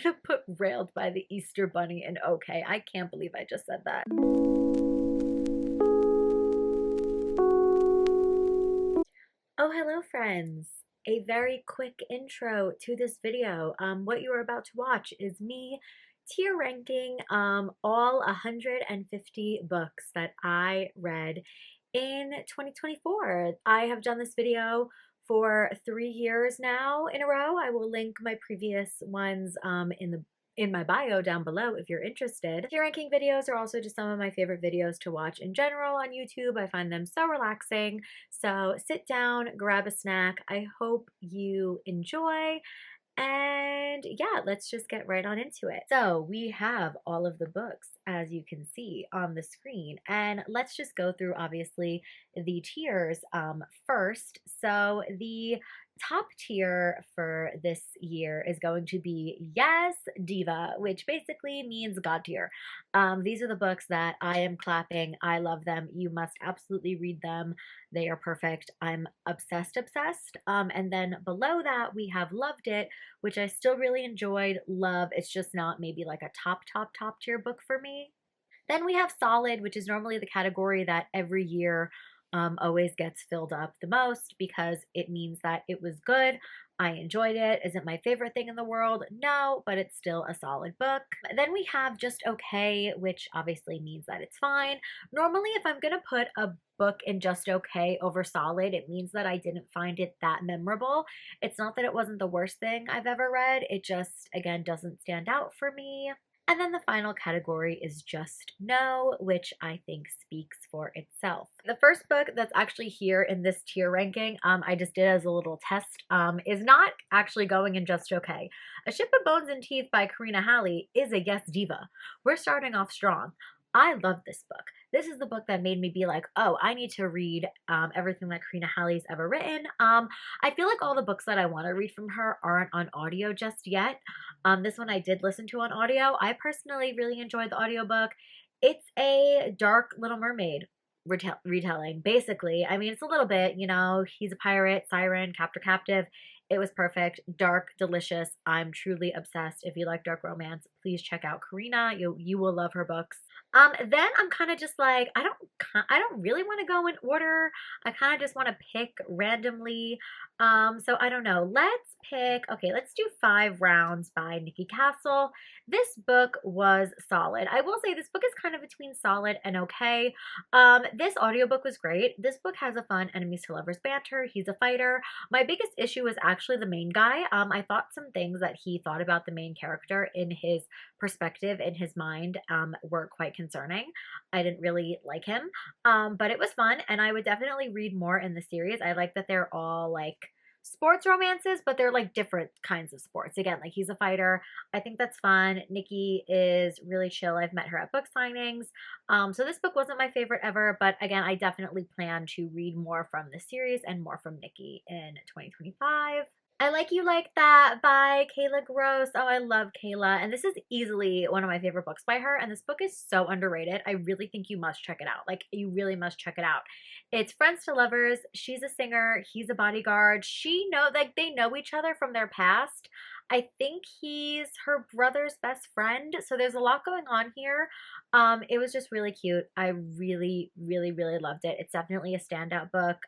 gonna put railed by the Easter Bunny in okay. I can't believe I just said that. Oh, hello friends. A very quick intro to this video. What you are about to watch is me tier ranking all 150 books that I read in 2024. I have done this video for 3 years now in a row. I will link my previous ones in my bio down below if you're interested. Tier ranking videos are also just some of my favorite videos to watch in general on YouTube. I find them so relaxing. So sit down, grab a snack. I hope you enjoy. And yeah, let's just get right on into it. So we have all of the books, as you can see on the screen, and let's just go through obviously the tiers first. So the top tier for this year is going to be Yes Diva, which basically means God tier. These are the books that I am clapping. I love them. You must absolutely read them. They are perfect. I'm obsessed, obsessed. And then below that, we have Loved It, which I still really enjoyed. Love, it's just not maybe like a top tier book for me. Then we have Solid, which is normally the category that every year always gets filled up the most because it means that it was good. I enjoyed it. Is it my favorite thing in the world? No, but it's still a solid book. Then we have Just Okay, which obviously means that it's fine. Normally, if I'm going to put a book in Just Okay over Solid, it means that I didn't find it that memorable. It's not that it wasn't the worst thing I've ever read. It just, again, doesn't stand out for me. And then the final category is Just No, which I think speaks for itself. The first book that's actually here in this tier ranking, I just did as a little test, is not actually going in Just Okay. A Ship of Bones and Teeth by Karina Halley is a Yes Diva. We're starting off strong. I love this book. This is the book that made me be like, oh, I need to read everything that Karina Halley's ever written. I feel like all the books that I want to read from her aren't on audio just yet. This one I did listen to on audio. I personally really enjoyed the audiobook. It's a dark Little Mermaid retelling, basically. I mean, it's a little bit, you know, he's a pirate, siren, captive. It was perfect, dark, delicious. I'm truly obsessed. If you like dark romance, please check out Karina. You will love her books. Then I'm kind of just like, I don't really want to go in order. I kind of just want to pick randomly. So I don't know. Let's pick, okay, let's do 5 Rounds by Nikki Castle. This book was solid. I will say this book is kind of between solid and okay. This audiobook was great. This book has a fun enemies to lovers banter. He's a fighter. My biggest issue was actually the main guy. I thought some things that he thought about the main character in his perspective, in his mind, were quite concerning. I didn't really like him, but it was fun, and I would definitely read more in the series. I like that they're all like sports romances, but they're like different kinds of sports. Again, like he's a fighter. I think that's fun. Nikki is really chill. I've met her at book signings. So this book wasn't my favorite ever, but again, I definitely plan to read more from the series and more from Nikki in 2025. I Like You Like That by Kayla Gross. Oh, I love Kayla. And this is easily one of my favorite books by her. And this book is so underrated. I really think you must check it out. Like, you really must check it out. It's friends to lovers. She's a singer. He's a bodyguard. They know each other from their past. I think he's her brother's best friend. So there's a lot going on here. It was just really cute. I really, really, really loved it. It's definitely a standout book.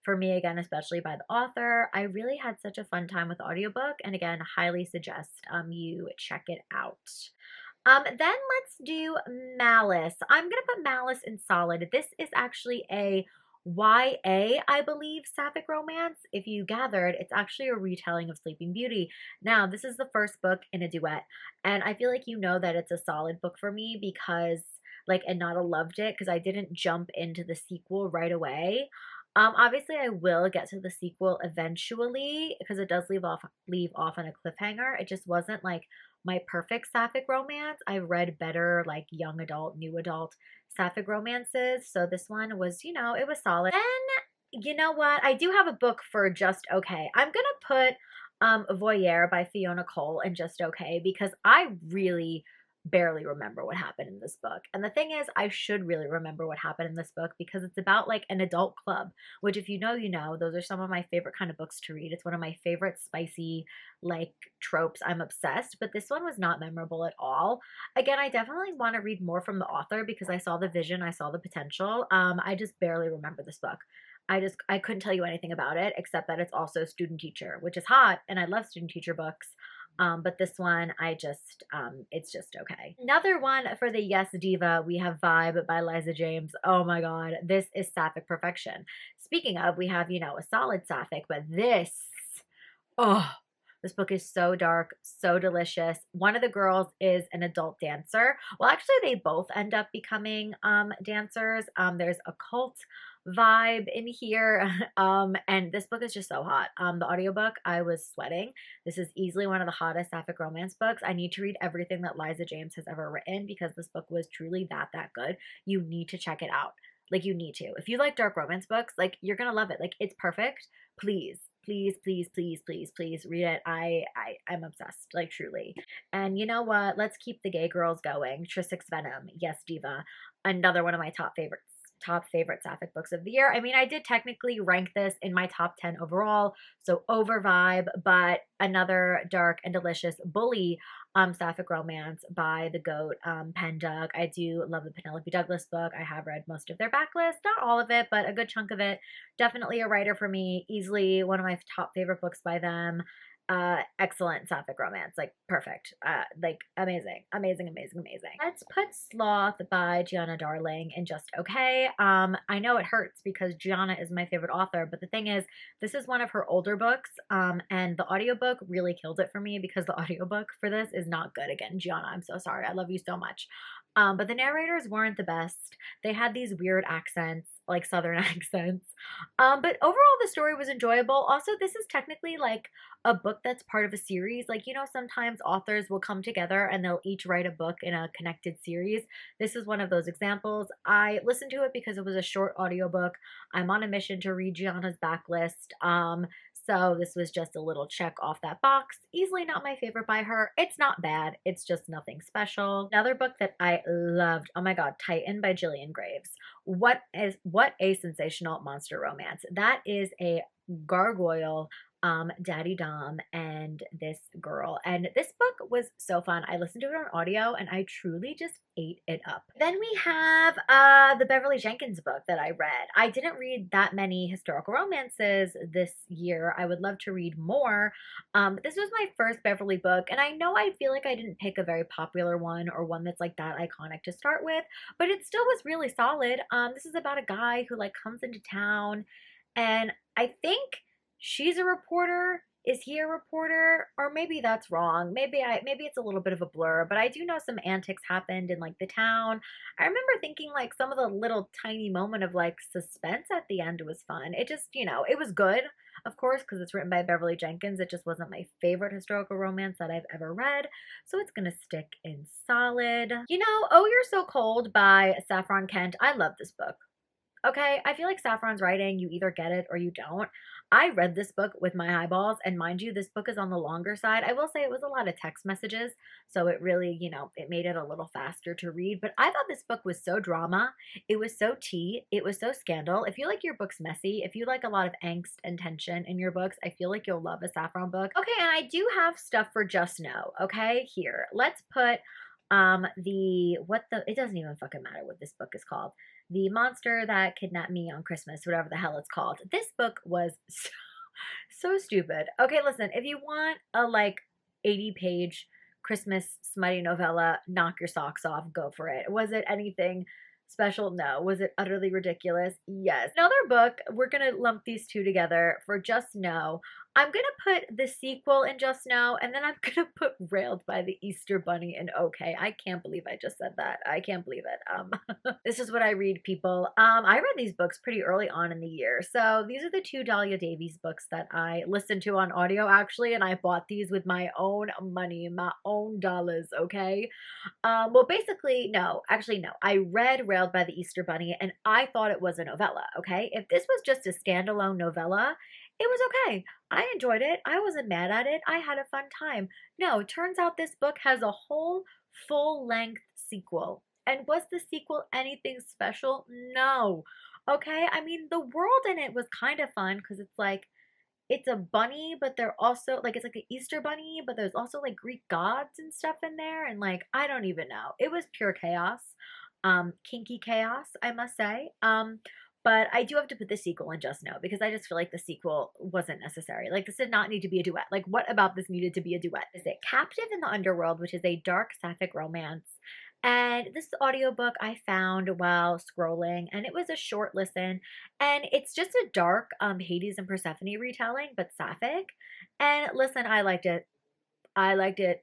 For me, again, especially by the author. I really had such a fun time with the audiobook, and again, highly suggest you check it out. Then let's do Malice. I'm going to put Malice in solid. This is actually a YA, I believe, sapphic romance. If you gathered, it's actually a retelling of Sleeping Beauty. Now, this is the first book in a duet, and I feel like you know that it's a solid book for me because, like, and not a loved it, because I didn't jump into the sequel right away. Obviously, I will get to the sequel eventually because it does leave off on a cliffhanger. It just wasn't like my perfect sapphic romance. I've read better like young adult, new adult sapphic romances. So this one was, you know, it was solid. Then, you know what? I do have a book for Just Okay. I'm gonna put Voyeur by Fiona Cole in Just Okay because I really barely remember what happened in this book. And the thing is, I should really remember what happened in this book because it's about like an adult club, which if you know, you know, those are some of my favorite kind of books to read. It's one of my favorite spicy like tropes. I'm obsessed, but this one was not memorable at all. Again, I definitely want to read more from the author because I saw the vision, I saw the potential. I just barely remember this book. I couldn't tell you anything about it except that it's also student teacher, which is hot, and I love student teacher books. But this one, it's just okay. Another one for the Yes Diva, we have Vibe by Liza James. Oh my God, this is sapphic perfection. Speaking of, we have, you know, a solid sapphic, but oh, this book is so dark, so delicious. One of the girls is an adult dancer. Well, actually, they both end up becoming dancers. There's a cult vibe in here. And this book is just so hot. The audiobook, I was sweating. This is easily one of the hottest sapphic romance books. I need to read everything that Liza James has ever written because this book was truly that good. You need to check it out. Like, you need to. If you like dark romance books, like, you're gonna love it. Like, it's perfect. Please, please, please, please, please, please read it. I'm obsessed, like, truly. And you know what? Let's keep the gay girls going. Trisix Venom, Yes Diva, another one of my top favorite sapphic books of the year. I mean, I did technically rank this in my top 10 overall, so over Vibe, but another dark and delicious bully sapphic romance by the GOAT, Penn Dug. I do love the Penelope Douglas book. I have read most of their backlist, not all of it, but a good chunk of it. Definitely a writer for me, easily one of my top favorite books by them. Excellent sapphic romance, like perfect, like amazing, amazing, amazing, amazing. Let's put Sloth by Gianna Darling in just okay. I know it hurts because Gianna is my favorite author, but the thing is, this is one of her older books, and the audiobook really killed it for me because the audiobook for this is not good. Again, Gianna, I'm so sorry. I love you so much. But the narrators weren't the best. They had these weird accents, like Southern accents. But overall, the story was enjoyable. Also, this is technically like a book that's part of a series. Like, you know, sometimes authors will come together and they'll each write a book in a connected series. This is one of those examples. I listened to it because it was a short audiobook. I'm on a mission to read Gianna's backlist. So this was just a little check off that box. Easily not my favorite by her. It's not bad. It's just nothing special. Another book that I loved. Oh my God, Titan by Gillian Graves. What a sensational monster romance. That is a gargoyle Daddy Dom and this girl. And this book was so fun. I listened to it on audio and I truly just ate it up. Then we have the Beverly Jenkins book that I read. I didn't read that many historical romances this year. I would love to read more. But this was my first Beverly book, and I know I feel like I didn't pick a very popular one or one that's like that iconic to start with, but it still was really solid. This is about a guy who like comes into town, and I think she's a reporter. Is he a reporter? Or maybe that's wrong. Maybe it's a little bit of a blur, but I do know some antics happened in like the town. I remember thinking like some of the little tiny moment of like suspense at the end was fun. It just, you know, it was good, of course, because it's written by Beverly Jenkins. It just wasn't my favorite historical romance that I've ever read, so it's gonna stick in solid. You know, Oh, You're So Cold by Saffron Kent. I love this book. Okay, I feel like Saffron's writing, you either get it or you don't. I read this book with my eyeballs, and mind you, this book is on the longer side. I will say it was a lot of text messages, so it really, you know, it made it a little faster to read. But I thought this book was so drama. It was so tea. It was so scandal. If you like your books messy, if you like a lot of angst and tension in your books, I feel like you'll love a Saffron book. Okay, and I do have stuff for Just Know, okay? Here, let's put it doesn't even fucking matter what this book is called. The Monster That Kidnapped Me on Christmas, whatever the hell it's called. This book was so stupid. Okay, listen, if you want a like 80-page Christmas smutty novella, knock your socks off, go for it. Was it anything special? No. Was it utterly ridiculous? Yes. Another book, we're gonna lump these two together for Just Know. I'm gonna put the sequel in Just Know, and then I'm gonna put Railed by the Easter Bunny in Okay. I can't believe I just said that. I can't believe it. This is what I read, people. I read these books pretty early on in the year, so these are the two Dahlia Davies books that I listened to on audio, actually, and I bought these with my own money, my own dollars, okay? Well, basically, no. Actually, no. I read Railed by the Easter Bunny, and I thought it was a novella, okay? If this was just a standalone novella, It was okay. I enjoyed it. I wasn't mad at it. I had a fun time. No, turns out this book has a whole full-length sequel. And was the sequel anything special? No. Okay, I mean, the world in it was kind of fun because it's like it's a bunny, but they're also like it's like an Easter bunny, but there's also like Greek gods and stuff in there, and like I don't even know. It was pure chaos. Kinky chaos, I must say. But I do have to put the sequel in just now because I just feel like the sequel wasn't necessary. Like this did not need to be a duet. Like what about this needed to be a duet? Is it Captive in the Underworld, which is a dark sapphic romance. And this audiobook I found while scrolling, and it was a short listen. And it's just a dark Hades and Persephone retelling, but sapphic. And listen, I liked it. I liked it.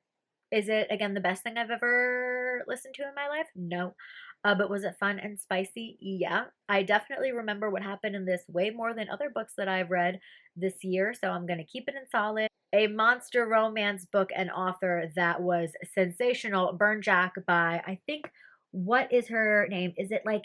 Is it, again, the best thing I've ever listened to in my life? No. But was it fun and spicy? Yeah. I definitely remember what happened in this way more than other books that I've read this year, so I'm going to keep it in solid. A monster romance book and author that was sensational, Burn Jack by, I think, what is her name? Is it like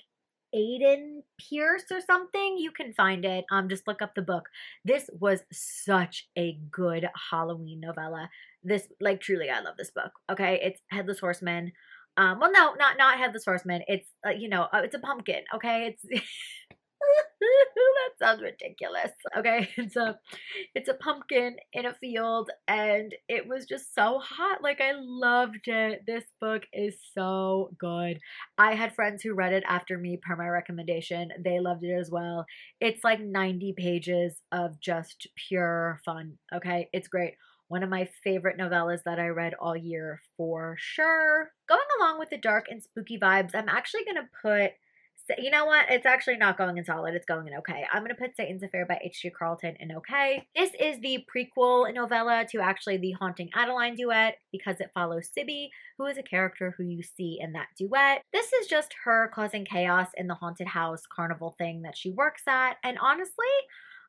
Aiden Pierce or something? You can find it. Just look up the book. This was such a good Halloween novella. This, like, truly, I love this book. Okay, it's Headless Horseman. Well, no, not Headless Horseman. It's it's a pumpkin. Okay, it's that sounds ridiculous. Okay, it's a pumpkin in a field, and it was just so hot. Like I loved it. This book is so good. I had friends who read it after me per my recommendation. They loved it as well. It's like 90 pages of just pure fun. Okay, it's great. One of my favorite novellas that I read all year for sure. Going along with the dark and spooky vibes, I'm actually going to put, you know what? It's actually not going in solid. It's going in okay. I'm going to put Satan's Affair by H.G. Carlton in okay. This is the prequel novella to actually the Haunting Adeline duet because it follows Sibby, who is a character who you see in that duet. This is just her causing chaos in the haunted house carnival thing that she works at. And honestly,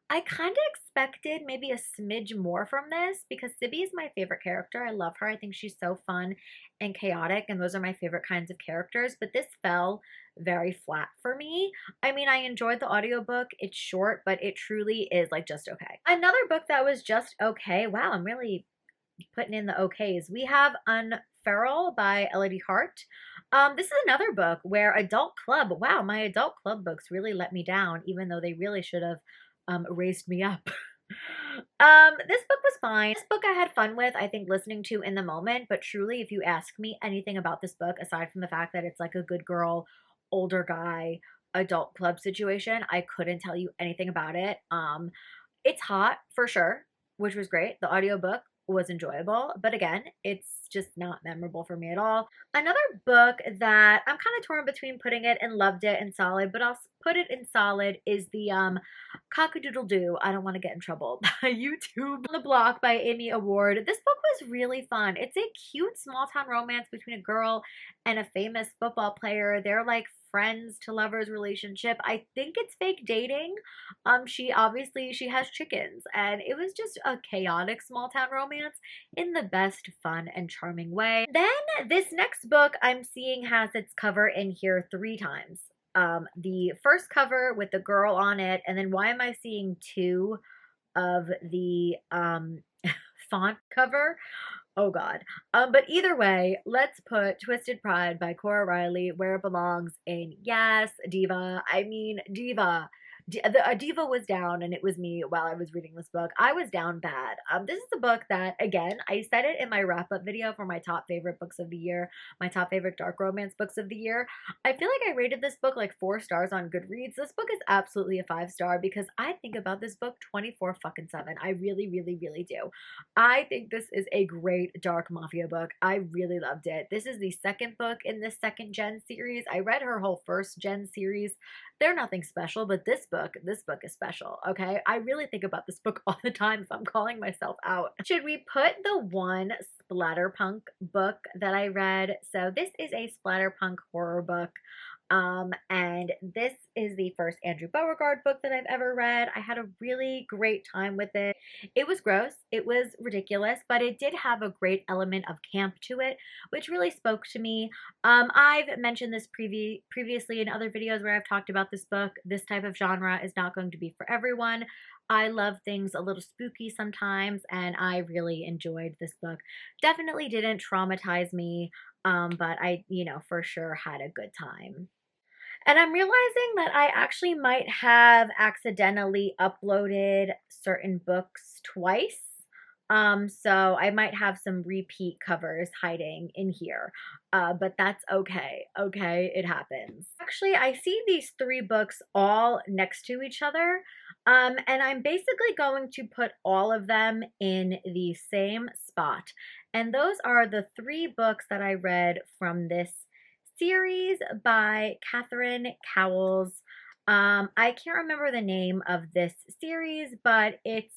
I kind of expected maybe a smidge more from this because Sibby is my favorite character. I love her. I think she's so fun and chaotic, and those are my favorite kinds of characters. But this fell very flat for me. I mean, I enjoyed the audiobook. It's short, but it truly is like just okay. Another book that was just okay. Wow, I'm really putting in the okays. We have Unfurl by Elodie Hart. This is another book where adult club, wow, my adult club books really let me down, even though they really should have raised me up. This book was fine. This book I had fun with, I think, listening to in the moment, but truly, if you ask me anything about this book, aside from the fact that it's like a good girl, older guy, adult club situation, I couldn't tell you anything about it. It's hot for sure, which was great. The audiobook was enjoyable, but again, it's just not memorable for me at all. Another book that I'm kind of torn between putting it and loved it and solid, but I'll put it in solid is the Cock-a-Doodle-Doo, I don't want to get in trouble, YouTube on the Block by Amy Award. This book was really fun. It's a cute small town romance between a girl and a famous football player. They're like friends to lovers relationship. I think it's fake dating. She has chickens, and it was just a chaotic small town romance in the best fun and charming way. Then this next book I'm seeing has its cover in here 3 times. The first cover with the girl on it, and then why am I seeing 2 of the font cover? Oh God. But either way, let's put Twisted Pride by Cora Riley where it belongs in, yes, diva. I mean, diva. A diva was down, and it was me while I was reading this book. I was down bad. This is a book that, again, I said it in my wrap-up video for my top favorite books of the year, my top favorite dark romance books of the year. I feel like I rated this book like 4 stars on Goodreads. This book is absolutely a 5-star because I think about this book 24/7. I really, really, really do. I think this is a great dark mafia book. I really loved it. This is the second book in this second gen series. I read her whole first gen series. They're nothing special, but this book is special, okay? I really think about this book all the time, so I'm calling myself out. Should we put the one splatterpunk book that I read? So this is a splatterpunk horror book. And this is the first Andrew Beauregard book that I've ever read. I had a really great time with it. It was gross, it was ridiculous, but it did have a great element of camp to it, which really spoke to me. I've mentioned this previously in other videos where I've talked about this book. This type of genre is not going to be for everyone. I love things a little spooky sometimes, and I really enjoyed this book. Definitely didn't traumatize me, but I, for sure had a good time. And I'm realizing that I actually might have accidentally uploaded certain books twice. So I might have some repeat covers hiding in here. But that's okay. Okay, it happens. Actually, I see these three books all next to each other. And I'm basically going to put all of them in the same spot. And those are the three books that I read from this series by Catherine Cowles. I can't remember the name of this series, but it's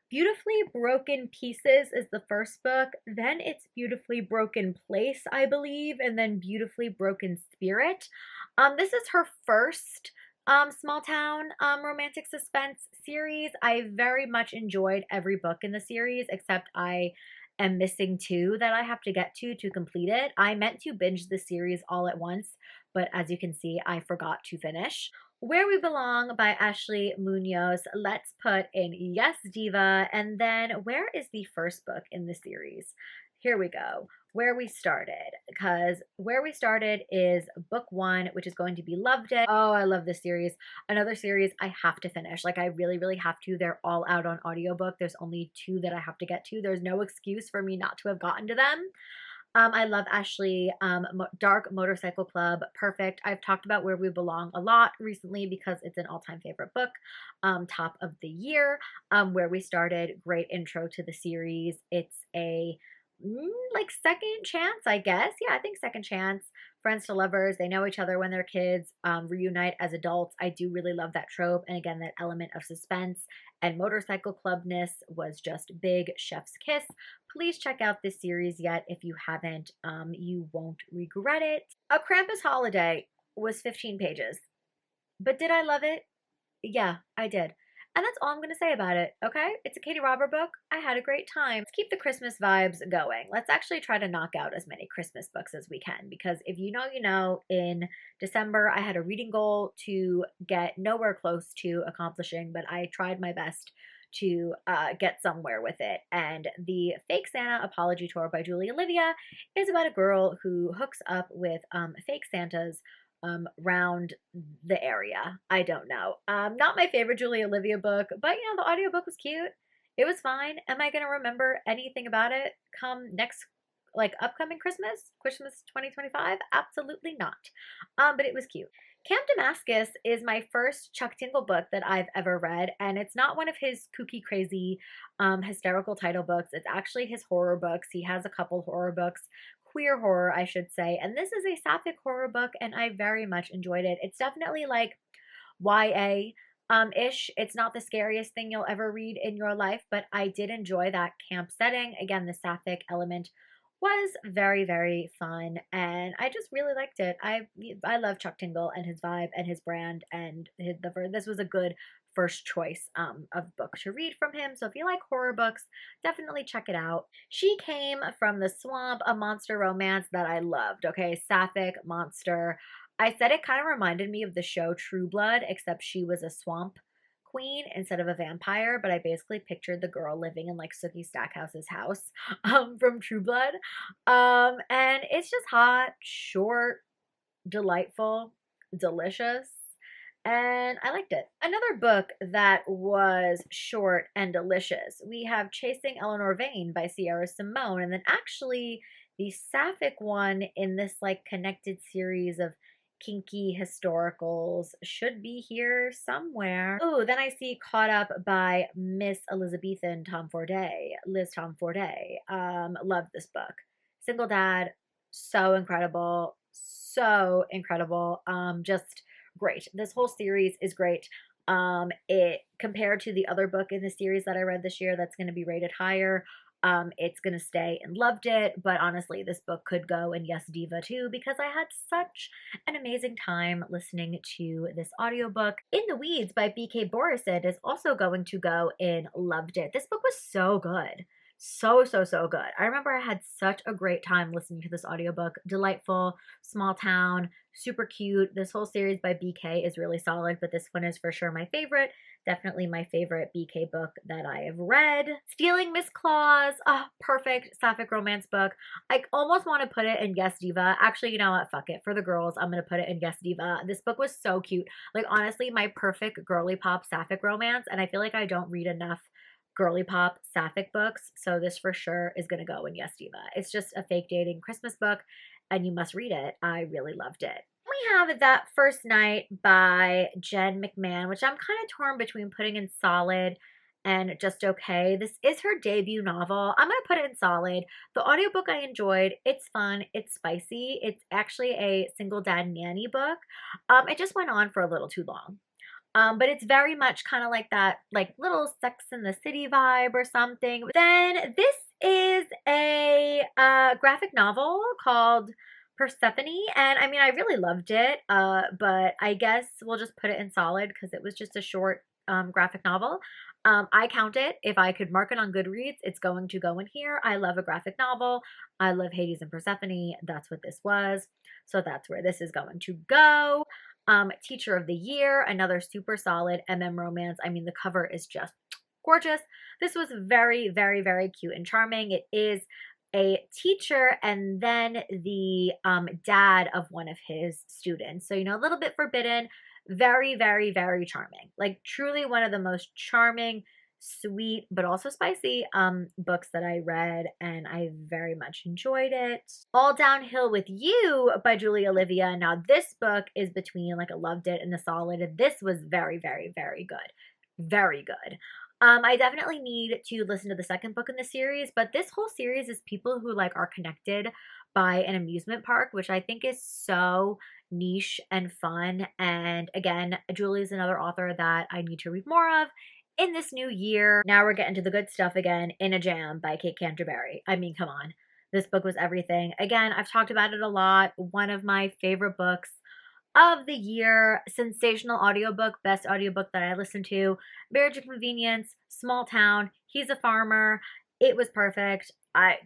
Beautifully Broken Pieces is the first book. Then it's Beautifully Broken Place, I believe, and then Beautifully Broken Spirit. This is her first small town romantic suspense series. I very much enjoyed every book in the series, except I am missing two that I have to get to complete it. I meant to binge the series all at once, but as you can see, I forgot to finish. Where We Belong by Ashley Munoz. Let's put in Yes Diva. And then where is the first book in the series? Here we go. Where We Started, because Where We Started is book one, which is going to be Loved It. Oh, I love this series. Another series I have to finish. Like, I really, really have to. They're all out on audiobook. There's only two that I have to get to. There's no excuse for me not to have gotten to them. I love Ashley. Dark Motorcycle Club, perfect. I've talked about Where We Belong a lot recently because it's an all-time favorite book. Top of the year. Where We Started, great intro to the series. It's a like second chance, I guess. Yeah, I think second chance. Friends to lovers, they know each other when they're kids, reunite as adults. I do really love that trope. And again, that element of suspense and motorcycle clubness was just big chef's kiss. Please check out this series yet if you haven't. You won't regret it. A Krampus Holiday was 15 pages. But did I love it? Yeah, I did. And that's all I'm going to say about it, okay? It's a Katie Robert book. I had a great time. Let's keep the Christmas vibes going. Let's actually try to knock out as many Christmas books as we can because if you know, you know, in December I had a reading goal to get nowhere close to accomplishing, but I tried my best to get somewhere with it. And the Fake Santa Apology Tour by Julie Olivia is about a girl who hooks up with fake Santas round the area. I don't know. Not my favorite Julie Olivia book, but the audiobook was cute. It was fine. Am I going to remember anything about it come next, like upcoming Christmas 2025? Absolutely not. But it was cute. Camp Damascus is my first Chuck Tingle book that I've ever read, and it's not one of his kooky, crazy, hysterical title books. It's actually his horror books. He has a couple horror books, queer horror, I should say, and this is a sapphic horror book, and I very much enjoyed it. It's definitely like YA ish. It's not the scariest thing you'll ever read in your life, but I did enjoy that camp setting. Again, the sapphic element was very, very fun, and I just really liked it. I love Chuck Tingle and his vibe and his brand, and this was a good first choice of book to read from him. So if you like horror books, definitely check it out. She Came from the Swamp, a monster romance that I loved. Okay, sapphic monster. I said it kind of reminded me of the show True Blood, except she was a swamp queen instead of a vampire, but I basically pictured the girl living in like Sookie Stackhouse's house from True Blood. And it's just hot, short, delightful, delicious, and I liked it. Another book that was short and delicious, we have Chasing Eleanor Vane by Sierra Simone, and then actually the sapphic one in this like connected series of kinky historicals should be here somewhere. Oh, then I see Caught Up by Miss Elizabethan Tom Forday, Liz Tom Forday. Love this book. Single dad, so incredible, so incredible. Just great. This whole series is great. It compared to the other book in the series that I read this year that's going to be rated higher. It's gonna stay and Loved It, but honestly, this book could go in Yes Diva too because I had such an amazing time listening to this audiobook. In the Weeds by BK Borison is also going to go in Loved It. This book was so good. So, so, so good. I remember I had such a great time listening to this audiobook. Delightful, small town, super cute. This whole series by BK is really solid, but this one is for sure my favorite. Definitely my favorite BK book that I have read. Stealing Miss Claus. Oh, perfect sapphic romance book. I almost want to put it in Yes Diva. Actually, you know what? Fuck it. For the girls, I'm going to put it in Yes Diva. This book was so cute. Like, honestly, my perfect girly pop sapphic romance, and I feel like I don't read enough girly pop sapphic books, so this for sure is going to go in Yes Diva. It's just a fake dating Christmas book, and you must read it. I really loved it. We have That First Night by Jen McMahon, which I'm kind of torn between putting in solid and just okay. This is her debut novel. I'm going to put it in solid. The audiobook I enjoyed. It's fun. It's spicy. It's actually a single dad nanny book. It just went on for a little too long. But it's very much kind of like that, like little Sex in the City vibe or something. Then this is a graphic novel called Persephone, and I mean, I really loved it, but I guess we'll just put it in solid because it was just a short graphic novel. I count it. If I could mark it on Goodreads, it's going to go in here. I love a graphic novel. I love Hades and Persephone. That's what this was. So that's where this is going to go. Teacher of the Year, another super solid romance. I mean, the cover is just gorgeous. This was very, very, very cute and charming. It is a teacher and then the dad of one of his students. So, you know, a little bit forbidden. Very, very, very charming. Like, truly one of the most charming, sweet, but also spicy books that I read, and I very much enjoyed it. All Downhill with You by Julie Olivia. Now, this book is between like a loved it and a solid. This was very, very, very good. Very good. I definitely need to listen to the second book in the series, but this whole series is people who like are connected by an amusement park, which I think is so niche and fun. And again, Julie is another author that I need to read more of in this new year. Now we're getting to the good stuff again. In a Jam by Kate Canterbury. I mean, come on. This book was everything. Again, I've talked about it a lot. One of my favorite books of the year. Sensational audiobook, best audiobook that I listened to. Marriage and Convenience, small town. He's a farmer. It was perfect. I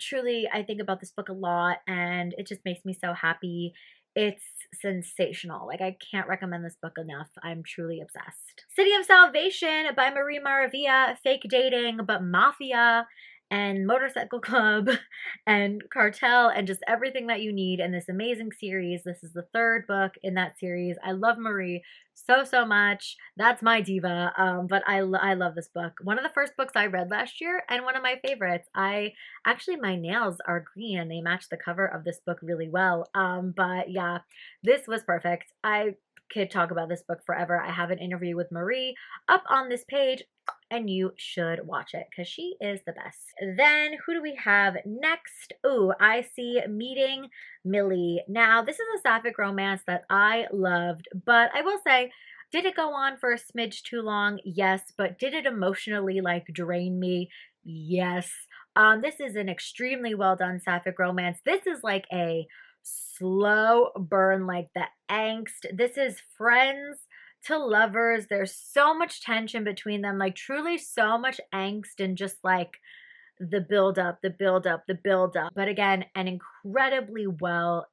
think about this book a lot, and it just makes me so happy. It's sensational. Like, I can't recommend this book enough. I'm truly obsessed. City of Salvation by Marie Maravilla. Fake dating, but mafia and Motorcycle Club and Cartel and just everything that you need in this amazing series. This is the third book in that series. I love Marie so, so much. That's my diva, but I love this book. One of the first books I read last year and one of my favorites. Actually, my nails are green and they match the cover of this book really well. But yeah, this was perfect. I could talk about this book forever. I have an interview with Marie up on this page, and you should watch it because she is the best. Then who do we have next? Ooh, I see Meeting Millie. Now, this is a sapphic romance that I loved, but I will say, did it go on for a smidge too long? Yes, but did it emotionally like drain me? Yes. This is an extremely well done sapphic romance. This is like a slow burn, like the angst. This is friends to lovers. There's so much tension between them, like truly so much angst and just like the build up, the build up, the build up. But again, an incredibly well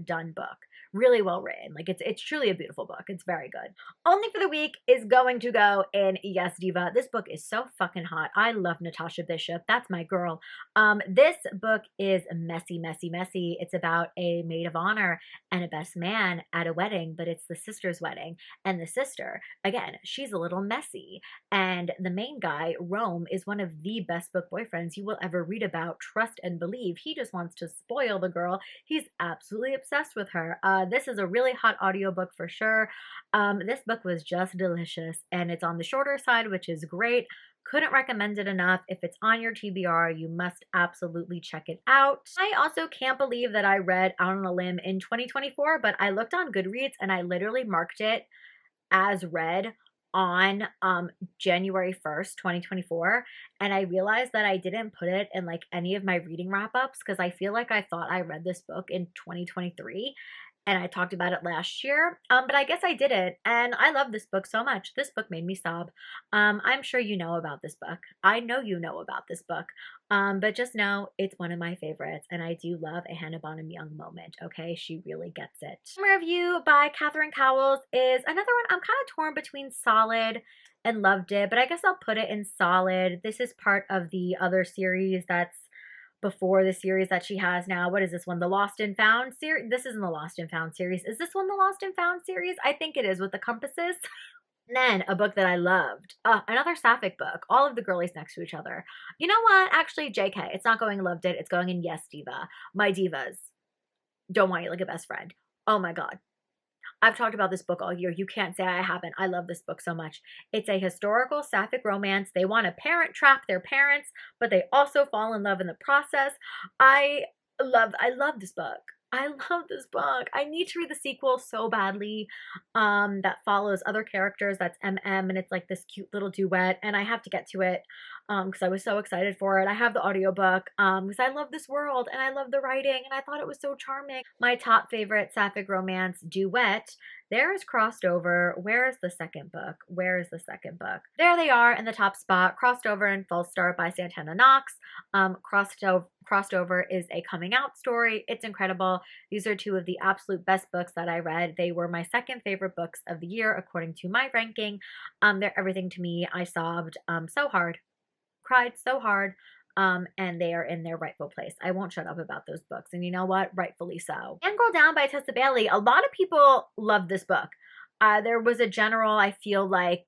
done book. Really well written. Like it's truly a beautiful book. It's very good. Only for the Week is going to go in Yes Diva. This book is so fucking hot. I love Natasha Bishop. That's my girl. This book is messy, messy, messy. It's about a maid of honor and a best man at a wedding, but it's the sister's wedding. And the sister, again, she's a little messy. And the main guy, Rome, is one of the best book boyfriends you will ever read about. Trust and believe. He just wants to spoil the girl. He's absolutely obsessed with her. This is a really hot audiobook for sure. This book was just delicious, and it's on the shorter side, which is great. Couldn't recommend it enough. If it's on your TBR, you must absolutely check it out. I also can't believe that I read Out on a Limb in 2024, but I looked on Goodreads and I literally marked it as read on January 1st, 2024, and I realized that I didn't put it in like any of my reading wrap-ups because I feel like I thought I read this book in 2023, and I talked about it last year, but I guess I didn't, and I love this book so much. This book made me sob. I'm sure you know about this book. I know you know about this book, but just know it's one of my favorites, and I do love a Hannah Bonham Young moment, okay? She really gets it. Review by Catherine Cowles is another one I'm kind of torn between solid and loved it, but I guess I'll put it in solid. This is part of the other series that's before the series that she has now. What is this one? The Lost and Found series? This isn't the Lost and Found series. Is this one the Lost and Found series? I think it is, with the compasses. And then a book that I loved. Another sapphic book. All of the girlies next to each other. You know what? Actually, JK. It's not going in loved it. It's going in yes, diva. My divas. Don't want you like a best friend. Oh my god. I've talked about this book all year. You can't say I haven't. I love this book so much. It's a historical sapphic romance. They want to parent trap their parents, but they also fall in love in the process. I love this book. I love this book. I need to read the sequel so badly, that follows other characters. That's MM, and it's like this cute little duet, and I have to get to it because I was so excited for it. I have the audiobook because I love this world and I love the writing, and I thought it was so charming. My top favorite sapphic romance duet. There is Crossed Over. Where is the second book? Where is the second book? There they are in the top spot. Crossed Over and False Start by Santana Knox. Crossed Over is a coming out story. It's incredible. These are two of the absolute best books that I read. They were my second favorite books of the year according to my ranking. They're everything to me. I sobbed so hard, cried so hard, and they are in their rightful place. I won't shut up about those books, and you know what? Rightfully so. And Girl Down by Tessa Bailey. A lot of people love this book. There was a general, I feel like,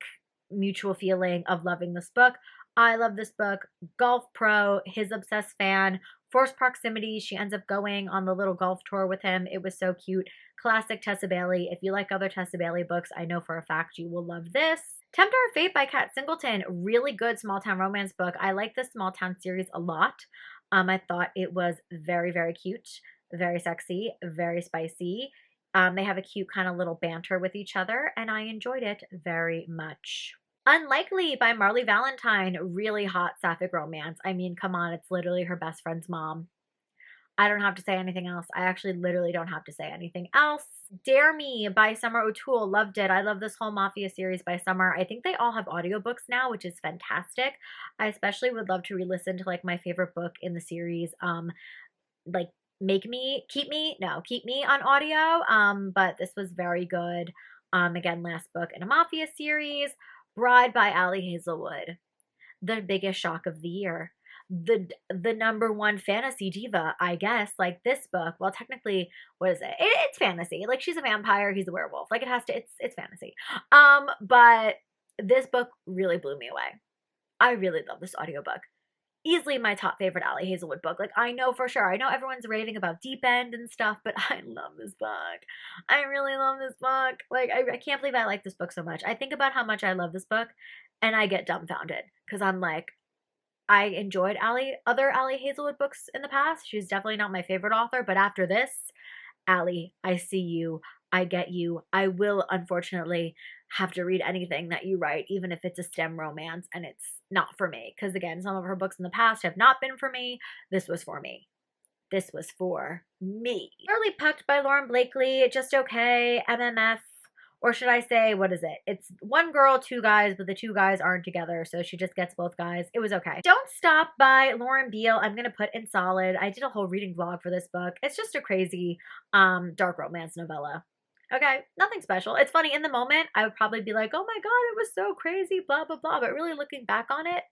mutual feeling of loving this book. I love this book. Golf pro, his obsessed fan, forced proximity. She ends up going on the little golf tour with him. It was so cute. Classic Tessa Bailey. If you like other Tessa Bailey books, I know for a fact you will love this. Tempter of Fate by Kat Singleton. Really good small town romance book. I like this small town series a lot. I thought it was very, very cute, very sexy, very spicy. They have a cute kind of little banter with each other, and I enjoyed it very much. Unlikely by Marley Valentine. Really hot sapphic romance. I mean, come on, it's literally her best friend's mom. I don't have to say anything else. I actually literally don't have to say anything else. Dare Me by Summer O'Toole. Loved it. I love this whole Mafia series by Summer. I think they all have audiobooks now, which is fantastic. I especially would love to re-listen to like my favorite book in the series, like Keep Me on audio. But this was very good. Again, last book in a Mafia series. Bride by Ali Hazelwood. The biggest shock of the year. The number one fantasy diva, I guess. Like this book, well, technically, what is it? It's fantasy. Like she's a vampire, he's a werewolf. Like it has to, it's fantasy. But this book really blew me away. I really love this audiobook. Easily my top favorite Ali Hazelwood book. Like I know for sure. I know everyone's raving about Deep End and stuff, but I love this book. I really love this book. Like I can't believe I like this book so much. I think about how much I love this book and I get dumbfounded because I'm like, I enjoyed other Ali Hazelwood books in the past. She's definitely not my favorite author, but after this, Ali, I see you. I get you. I will unfortunately have to read anything that you write, even if it's a STEM romance and it's not for me. Because again, some of her books in the past have not been for me. This was for me. This was for me. Early Pucked by Lauren Blakely. Just okay. MMF. Or should I say, what is it? It's one girl, two guys, but the two guys aren't together, so she just gets both guys. It was okay. Don't Stop by Lauren Beale. I'm going to put in solid. I did a whole reading vlog for this book. It's just a crazy dark romance novella. Okay, nothing special. It's funny, in the moment, I would probably be like, oh my god, it was so crazy, blah, blah, blah. But really looking back on it,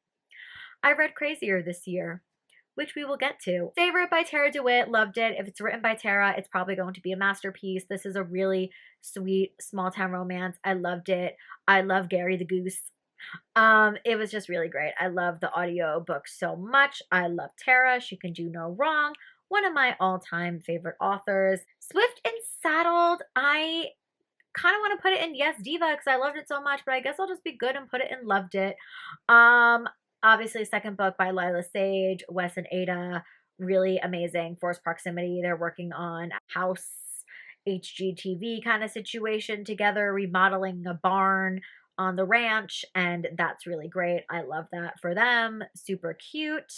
I read crazier this year, which we will get to. Favorite by Tara DeWitt. Loved it. If it's written by Tara, it's probably going to be a masterpiece. This is a really sweet small town romance. I loved it. I love Gary the Goose. It was just really great. I love the audio book so much. I love Tara. She can do no wrong. One of my all-time favorite authors. Swift and Saddled. I kind of want to put it in Yes Diva because I loved it so much, but I guess I'll just be good and put it in Loved It. Obviously, second book by Lila Sage, Wes and Ada, really amazing. Forced Proximity. They're working on a house HGTV kind of situation together, remodeling a barn on the ranch, and that's really great. I love that for them. Super cute.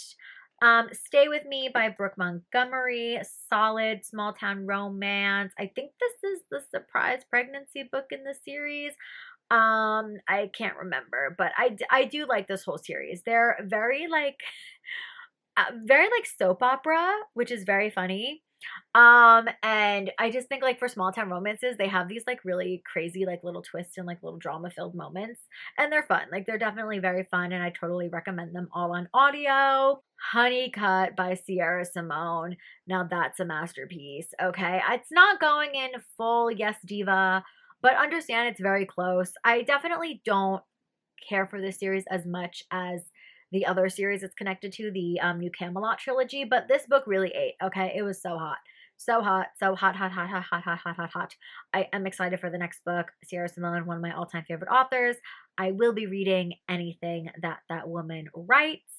Stay With Me by Brooke Montgomery, solid small town romance. I think this is the surprise pregnancy book in the series. I can't remember, but I do like this whole series. They're very like soap opera, which is very funny. And I just think like for small town romances, they have these like really crazy like little twists and like little drama filled moments, and they're fun. Like they're definitely very fun, and I totally recommend them all on audio. Honeycut by Sierra Simone. Now that's a masterpiece. Okay, it's not going in full yes diva, but understand it's very close. I definitely don't care for this series as much as the other series it's connected to, the New Camelot trilogy, but this book really ate. Okay, it was so hot. So hot, so hot, hot, hot, hot, hot, hot, hot, hot, hot. I am excited for the next book. Sierra Simone, one of my all-time favorite authors. I will be reading anything that woman writes.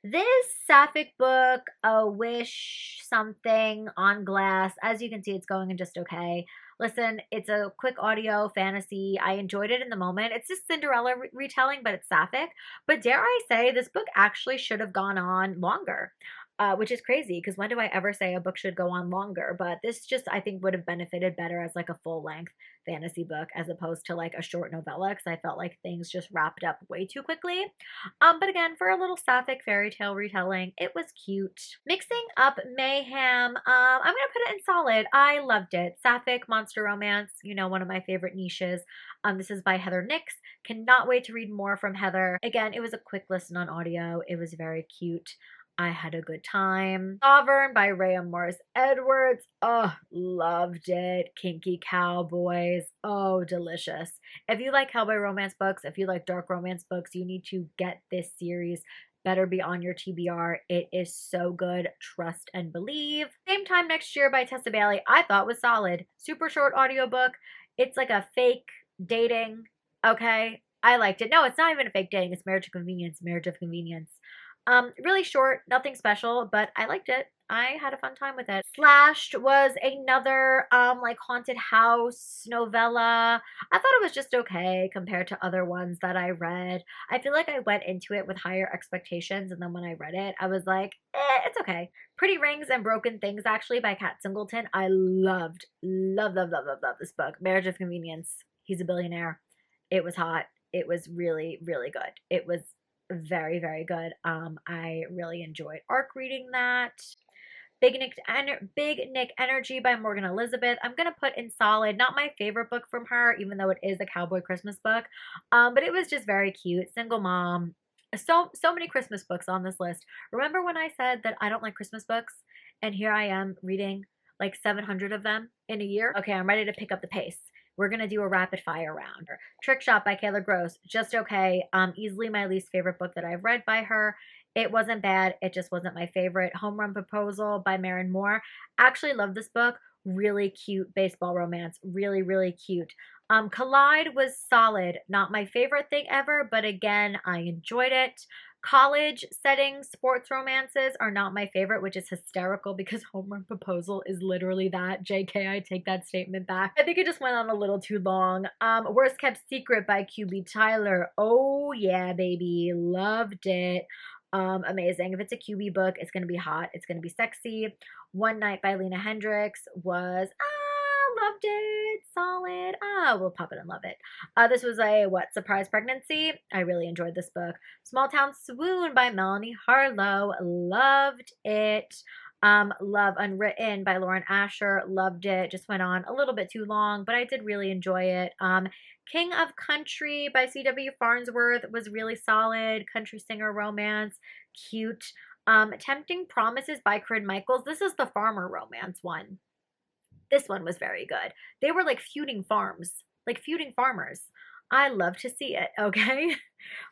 This sapphic book, A Wish something on glass, as you can see, it's going in just okay. Listen, it's a quick audio fantasy. I enjoyed it in the moment. It's just Cinderella retelling, but it's sapphic. But dare I say, this book actually should have gone on longer. Which is crazy because when do I ever say a book should go on longer? But this just, I think, would have benefited better as like a full length fantasy book as opposed to like a short novella because I felt like things just wrapped up way too quickly. But again, for a little sapphic fairy tale retelling, it was cute. Mixing up mayhem, I'm gonna put it in solid. I loved it. Sapphic monster romance, you know, one of my favorite niches. This is by Heather Nix. Cannot wait to read more from Heather. Again, it was a quick listen on audio. It was very cute. I had a good time. Sovereign by Rhea Morris Edwards. Oh, loved it. Kinky Cowboys. Oh, delicious. If you like cowboy romance books, if you like dark romance books, you need to get this series. Better be on your TBR. It is so good. Trust and believe. Same Time Next Year by Tessa Bailey. I thought was solid. Super short audiobook. It's like a fake dating. Okay. I liked it. No, it's not even a fake dating. It's marriage of convenience. Marriage of convenience. Really short, nothing special, but I liked it. I had a fun time with it. Slashed was another like haunted house novella. I thought it was just okay compared to other ones that I read. I feel like I went into it with higher expectations, and then when I read it, I was like, it's okay. Pretty Rings and Broken Things, actually, by Kat Singleton. I loved this book. Marriage of Convenience. He's a billionaire. It was hot. It was really, really good. It was very, very good. I really enjoyed arc reading that. Big Nick Energy by Morgan Elizabeth. I'm gonna put in solid. Not my favorite book from her, even though it is a cowboy Christmas book. But it was just very cute. Single mom. So many Christmas books on this list. Remember when I said that I don't like Christmas books? And here I am reading like 700 of them in a year. Okay, I'm ready to pick up the pace. We're going to do a rapid fire round. Trick Shop by Kayla Gross. Just okay. Easily my least favorite book that I've read by her. It wasn't bad. It just wasn't my favorite. Home Run Proposal by Maren Moore. Actually love this book. Really cute baseball romance. Really, really cute. Collide was solid. Not my favorite thing ever, but again, I enjoyed it. College setting sports romances are not my favorite, which is hysterical because Home Run Proposal is literally that. JK, I take that statement back. I think it just went on a little too long. Worst Kept Secret by QB Tyler. Oh yeah, baby. Loved it. Amazing. If it's a QB book, it's going to be hot. It's going to be sexy. One Night by Lena Hendricks was, loved it. Solid. We'll pop it and love it. This was a, surprise pregnancy. I really enjoyed this book. Small Town Swoon by Melanie Harlow. Loved it. Love Unwritten by Lauren Asher. Loved it. Just went on a little bit too long, but I did really enjoy it. King of Country by C.W. Farnsworth was really solid. Country singer romance. Cute. Tempting Promises by Corinne Michaels. This is the farmer romance one. This one was very good. They were like feuding farms, like feuding farmers. I love to see it, okay?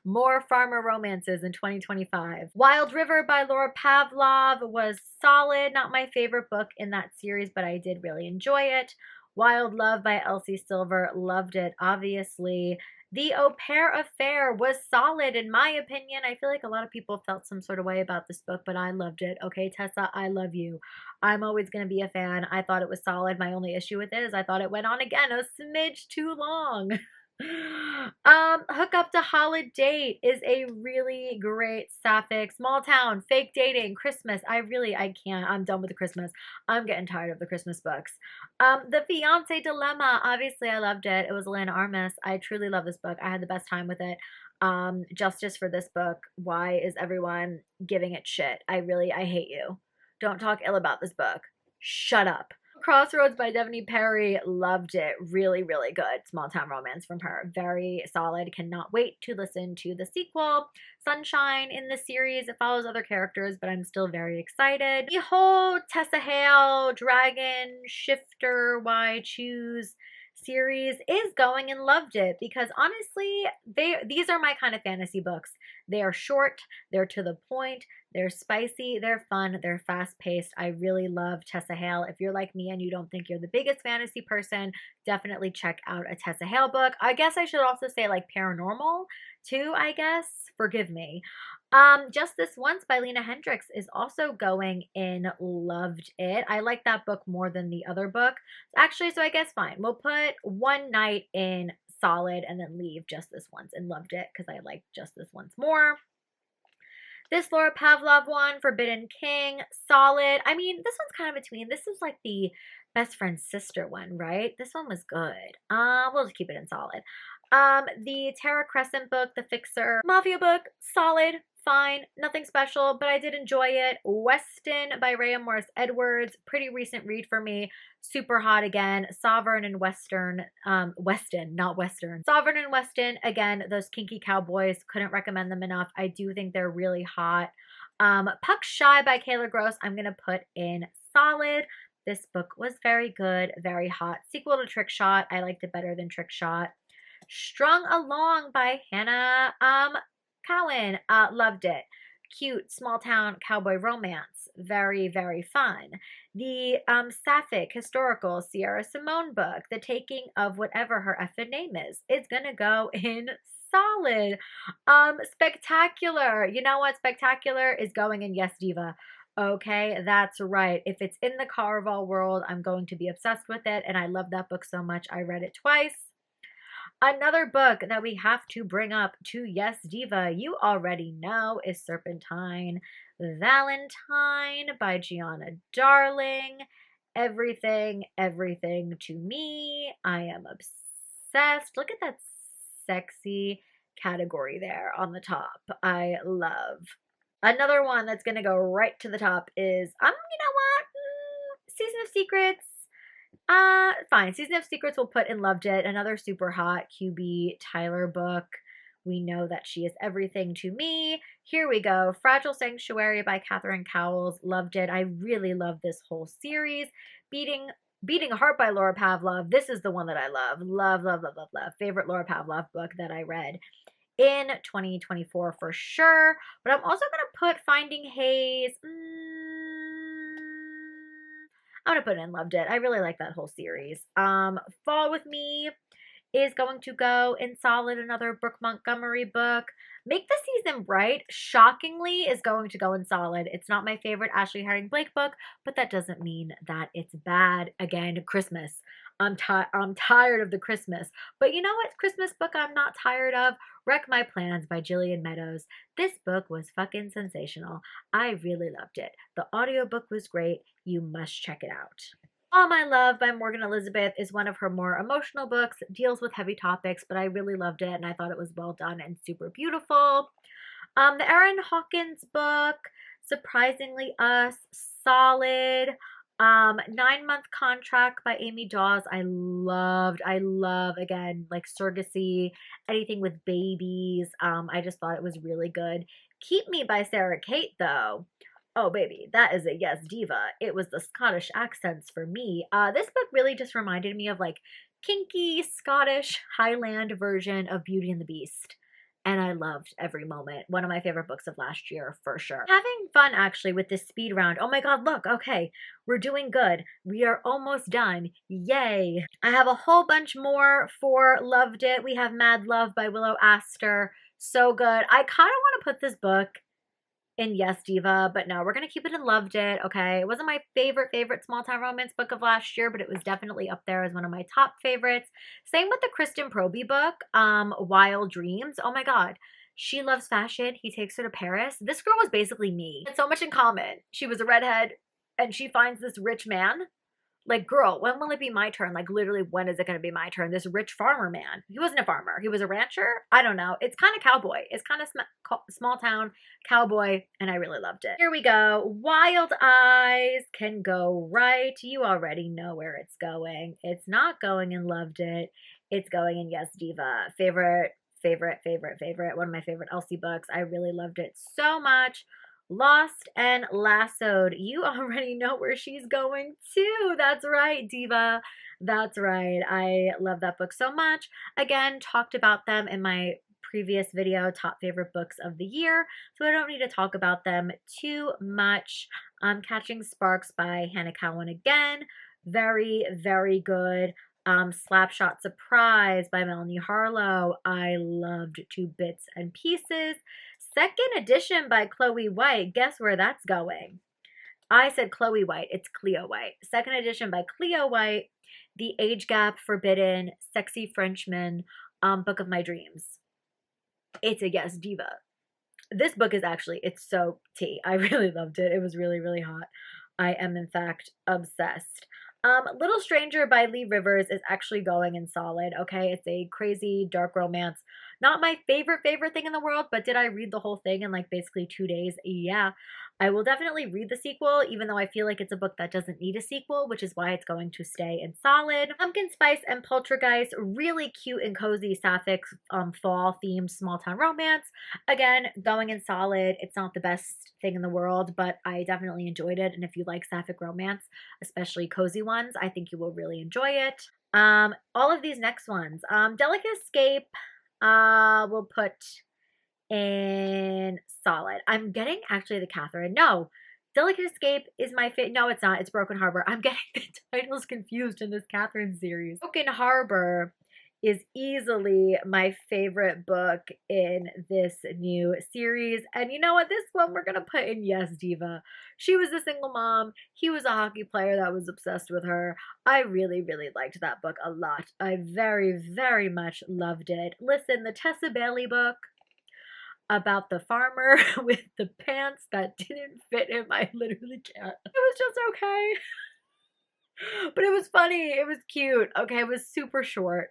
More farmer romances in 2025. Wild River by Laura Pavlov was solid. Not my favorite book in that series, but I did really enjoy it. Wild Love by Elsie Silver. Loved it, obviously. The Au Pair Affair was solid, in my opinion. I feel like a lot of people felt some sort of way about this book, but I loved it. Okay, Tessa, I love you. I'm always going to be a fan. I thought it was solid. My only issue with it is I thought it went on again a smidge too long. Hook Up to Holiday is a really great sapphic, small town, fake dating, Christmas. I can't. I'm done with the Christmas. I'm getting tired of the Christmas books. The Fiance Dilemma, obviously I loved it. It was Lynn Armis. I truly love this book. I had the best time with it. Justice for this book. Why is everyone giving it shit? I hate you. Don't talk ill about this book. Shut up. Crossroads by Devaney Perry. Loved it. Really, really good. Small town romance from her. Very solid. Cannot wait to listen to the sequel. Sunshine in the series. It follows other characters, but I'm still very excited. The whole Tessa Hale, Dragon, Shifter, Why Choose series is going, and loved it because honestly, these are my kind of fantasy books. They are short, they're to the point, they're spicy, they're fun, they're fast-paced. I really love Tessa Hale. If you're like me and you don't think you're the biggest fantasy person, definitely check out a Tessa Hale book. I guess I should also say like paranormal too, I guess. Forgive me. Just This Once by Lena Hendricks is also going in. Loved it. I like that book more than the other book. Actually, so I guess fine. We'll put one night in solid and then leave Just This Once, and loved it because I liked Just This Once more. This Laura Pavlov one, Forbidden King, solid. I mean, this one's kind of between. This is like the best friend's sister one, right? This one was good. We'll just keep it in solid. The Tara Crescent book, The Fixer, Mafia book, solid, fine, nothing special, but I did enjoy it. Weston by Rhea Morris Edwards, pretty recent read for me. Super hot again. Sovereign and Western, Weston, not Western. Sovereign and Weston, again, those kinky cowboys, couldn't recommend them enough. I do think they're really hot. Puck Shy by Kayla Gross, I'm gonna put in solid. This book was very good, very hot. Sequel to Trick Shot, I liked it better than Trick Shot. Strung Along by Hannah Cowan. Loved it. Cute, small town cowboy romance. Very, very fun. The sapphic, historical Sierra Simone book, The Taking of Whatever Her effing name is gonna go in solid. Spectacular. You know what? Spectacular is going in Yes Diva. Okay, that's right. If it's in the Caraval world, I'm going to be obsessed with it, and I love that book so much. I read it twice. Another book that we have to bring up to Yes Diva, you already know, is Serpentine Valentine by Gianna Darling. Everything, everything to me. I am obsessed. Look at that sexy category there on the top. I love. Another one that's going to go right to the top is, you know what? Season of Secrets. Fine. Season of Secrets we'll put in loved it. Another super hot QB Tyler book. We know that she is everything to me. Here we go. Fragile Sanctuary by Catherine Cowles. Loved it. I really love this whole series. Beating Heart by Laura Pavlov. This is the one that I love. Love, love, love, love, love. Favorite Laura Pavlov book that I read in 2024 for sure. But I'm also going to put Finding Hayes. I'm going to put in Loved It. I really like that whole series. Fall With Me is going to go in solid. Another Brooke Montgomery book. Make the Season Bright, shockingly, is going to go in solid. It's not my favorite Ashley Herring Blake book, but that doesn't mean that it's bad. Again, Christmas. I'm tired of the Christmas. But you know what Christmas book I'm not tired of? Wreck My Plans by Jillian Meadows. This book was fucking sensational. I really loved it. The audiobook was great. You must check it out. All My Love by Morgan Elizabeth is one of her more emotional books, deals with heavy topics, but I really loved it and I thought it was well done and super beautiful. The Erin Hawkins book, Surprisingly Us, solid. 9-month Contract by Amy Dawes. I love, again, like surrogacy, anything with babies. I just thought it was really good. Keep Me by Sarah Kate, though. Oh, baby, that is a Yes Diva. It was the Scottish accents for me. This book really just reminded me of like kinky Scottish Highland version of Beauty and the Beast. And I loved every moment. One of my favorite books of last year, for sure. Having fun, actually, with this speed round. Oh my god, look, okay. We're doing good. We are almost done. Yay. I have a whole bunch more for Loved It. We have Mad Love by Willow Astor. So good. I kind of want to put this book in Yes Diva, but no, we're gonna keep it in Loved It, okay? It wasn't my favorite small town romance book of last year, but it was definitely up there as one of my top favorites. Same with the Kristen Proby book, Wild Dreams. Oh my god. She loves fashion. He takes her to Paris. This girl was basically me. We had so much in common. She was a redhead and she finds this rich man. Like, girl, when will it be my turn? Like, literally, when is it going to be my turn? This rich farmer man. He wasn't a farmer. He was a rancher. I don't know. It's kind of cowboy. It's kind of small town cowboy, and I really loved it. Here we go. Wild Eyes can go right. You already know where it's going. It's not going in Loved It. It's going in Yes Diva. Favorite. One of my favorite Elsie books. I really loved it so much. Lost and Lassoed. You already know where she's going too. That's right, Diva. That's right. I love that book so much. Again, talked about them in my previous video, top favorite books of the year, so I don't need to talk about them too much. Catching Sparks by Hannah Cowan again. Very, very good. Slapshot Surprise by Melanie Harlow. I loved to bits and pieces. Second edition by Chloe White. Guess where that's going? I said Chloe White. It's Cleo White. Second edition by Cleo White. The Age Gap Forbidden Sexy Frenchman, book of my dreams. It's a Yes Diva. This book is actually, it's so tea. I really loved it. It was really, really hot. I am, in fact, obsessed. Little Stranger by Lee Rivers is actually going in solid, okay? It's a crazy dark romance. Not my favorite thing in the world, but did I read the whole thing in like basically 2 days? Yeah. I will definitely read the sequel, even though I feel like it's a book that doesn't need a sequel, which is why it's going to stay in solid. Pumpkin Spice and Poltergeist, really cute and cozy sapphic fall themed small town romance. Again, going in solid. It's not the best thing in the world, but I definitely enjoyed it. And if you like sapphic romance, especially cozy ones, I think you will really enjoy it. All of these next ones. Delicate Escape, we'll put in solid. I'm getting actually the Catherine. No, Delicate Escape is my favorite. No, it's not. It's Broken Harbor. I'm getting the titles confused in this Catherine series. Broken Harbor is easily my favorite book in this new series. And you know what? This one we're going to put in Yes Diva. She was a single mom. He was a hockey player that was obsessed with her. I really, really liked that book a lot. I very, very much loved it. Listen, the Tessa Bailey book about the farmer with the pants that didn't fit him, I literally can't. It was just okay. But it was funny. It was cute. Okay, it was super short.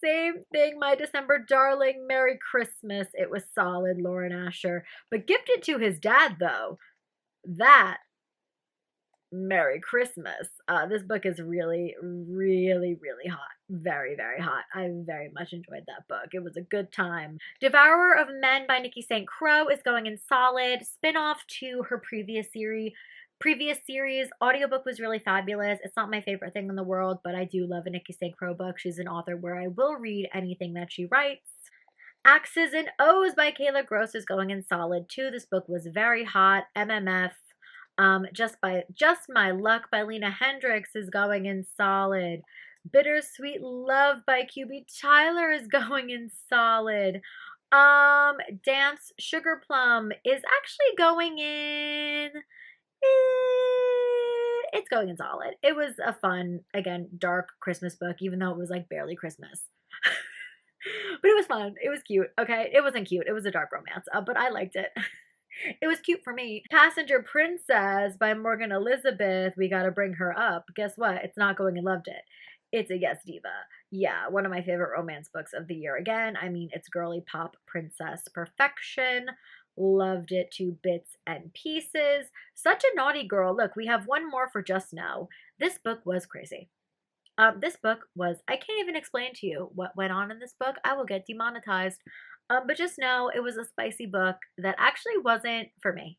Same thing, My December Darling, Merry Christmas. It was solid, Lauren Asher. But gifted to his dad, though. That, Merry Christmas. This book is really, really, really hot. Very, very hot. I very much enjoyed that book. It was a good time. Devourer of Men by Nikki St. Croix is going in solid. Spin-off to her previous series. Audiobook was really fabulous. It's not my favorite thing in the world, but I do love a Nikki St. Croix book. She's an author where I will read anything that she writes. X's and O's by Kayla Gross is going in solid too. This book was very hot. MMF. Just My Luck by Lena Hendricks is going in solid. Bittersweet Love by QB Tyler is going in solid. Dance Sugar Plum is actually going in. It's going in solid. It was a fun, again, dark Christmas book, even though it was like barely Christmas. But it was fun. It was cute. Okay, it wasn't cute. It was a dark romance, but I liked it. It was cute for me. Passenger Princess by Morgan Elizabeth. We gotta bring her up. Guess what? It's not going in Loved It. It's a Yes Diva. Yeah, one of my favorite romance books of the year. Again, I mean, it's girly pop princess perfection. Loved it to bits and pieces. Such a naughty girl. Look, we have one more for Just Know. This book was crazy. This book was, I can't even explain to you what went on in this book. I will get demonetized. But just know it was a spicy book that actually wasn't for me.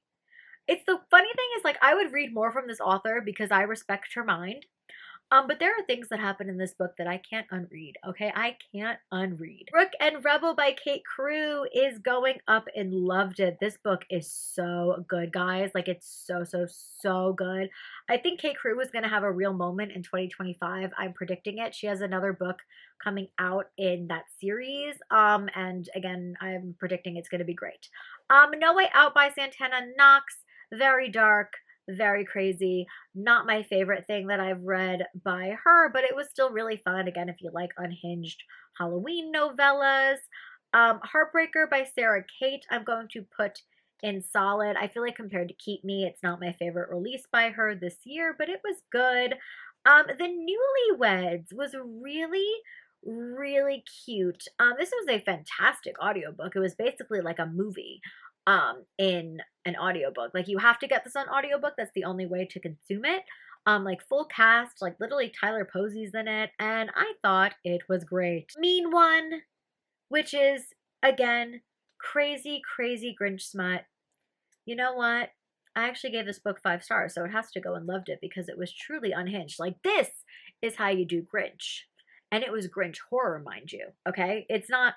It's the funny thing is, like, I would read more from this author because I respect her mind. But there are things that happen in this book that I can't unread, okay? I can't unread. Rook and Rebel by Kate Crew is going up and Loved It. This book is so good, guys. Like, it's so, so, so good. I think Kate Crew is going to have a real moment in 2025. I'm predicting it. She has another book coming out in that series. And again, I'm predicting it's going to be great. No Way Out by Santana Knox. Very dark, very crazy. Not my favorite thing that I've read by her, but it was still really fun. Again, if you like unhinged Halloween novellas. Heartbreaker by Sarah Kate, I'm going to put in solid. I feel like compared to Keep Me, it's not my favorite release by her this year, but it was good. The Newlyweds was really, really cute. This was a fantastic audiobook. It was basically like a movie in an audiobook. Like, you have to get this on audiobook. That's the only way to consume it. Like, full cast, like literally Tyler Posey's in it, and I thought it was great. Mean One, which is, again, crazy, crazy Grinch smut. You know what? I actually gave this book 5 stars, so it has to go and loved it because it was truly unhinged. Like, this is how you do Grinch. And it was Grinch horror, mind you, okay? It's not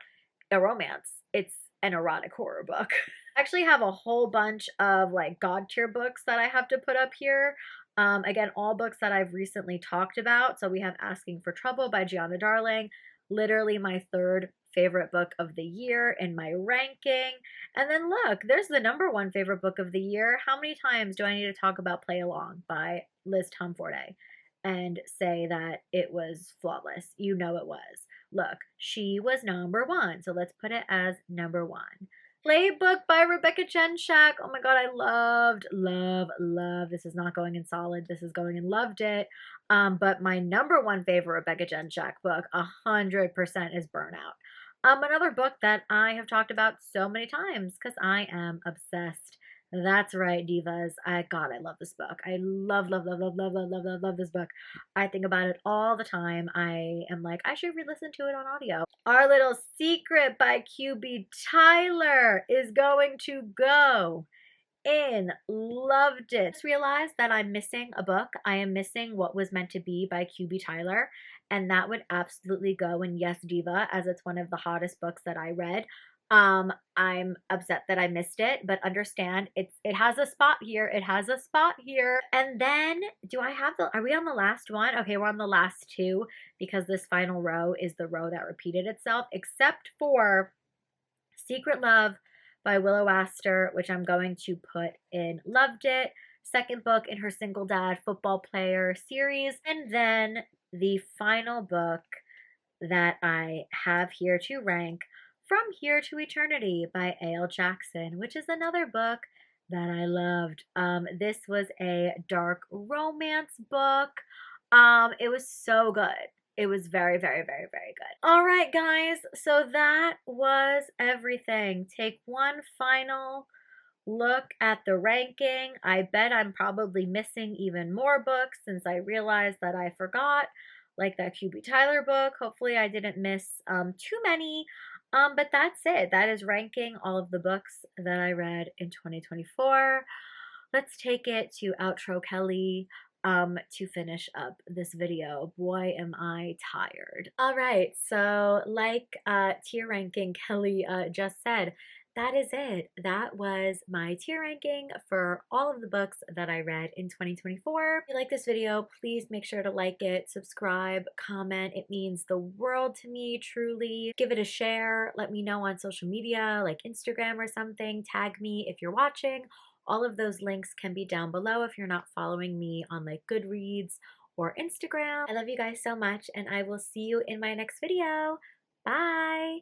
a romance. It's an erotic horror book. I actually have a whole bunch of, like, God tier books that I have to put up here. Again, all books that I've recently talked about. So we have Asking for Trouble by Gianna Darling, literally my 3rd favorite book of the year in my ranking. And then look, there's the #1 favorite book of the year. How many times do I need to talk about Play Along by Liz Tomforte and say that it was flawless? You know it was. Look, she was #1, so let's put it as #1. Playbook by Rebecca Jenshak. Oh my god, I love. This is not going in solid. This is going in loved it. But my #1 favorite Rebecca Jenshak book, 100% is Burnout. Another book that I have talked about so many times because I am obsessed. That's right, divas. God, I love this book. I love this book. I think about it all the time. I am like, I should re-listen to it on audio. Our Little Secret by QB Tyler is going to go in loved it. Just realized that I'm missing a book. I am missing What Was Meant to Be by QB Tyler, and that would absolutely go in Yes Diva, as it's one of the hottest books that I read. I'm upset that I missed it, but understand it has a spot here. It has a spot here. And then are we on the last one? Okay, we're on the last 2 because this final row is the row that repeated itself, except for Secret Love by Willow Astor, which I'm going to put in loved it. 2nd book in her Single Dad Football Player series. And then the final book that I have here to rank, From Here to Eternity by A.L. Jackson, which is another book that I loved. This was a dark romance book. It was so good. It was very, very, very, very good. All right, guys. So that was everything. Take one final look at the ranking. I bet I'm probably missing even more books since I realized that I forgot, like that QB Tyler book. Hopefully I didn't miss too many. But that's it. That is ranking all of the books that I read in 2024. Let's take it to outro Kelly to finish up this video. Boy, am I tired. All right, so like tier ranking Kelly just said, that is it. That was my tier ranking for all of the books that I read in 2024. If you like this video, please make sure to like it, subscribe, comment. It means the world to me, truly. Give it a share. Let me know on social media, like Instagram or something. Tag me if you're watching. All of those links can be down below if you're not following me on like Goodreads or Instagram. I love you guys so much, and I will see you in my next video. Bye!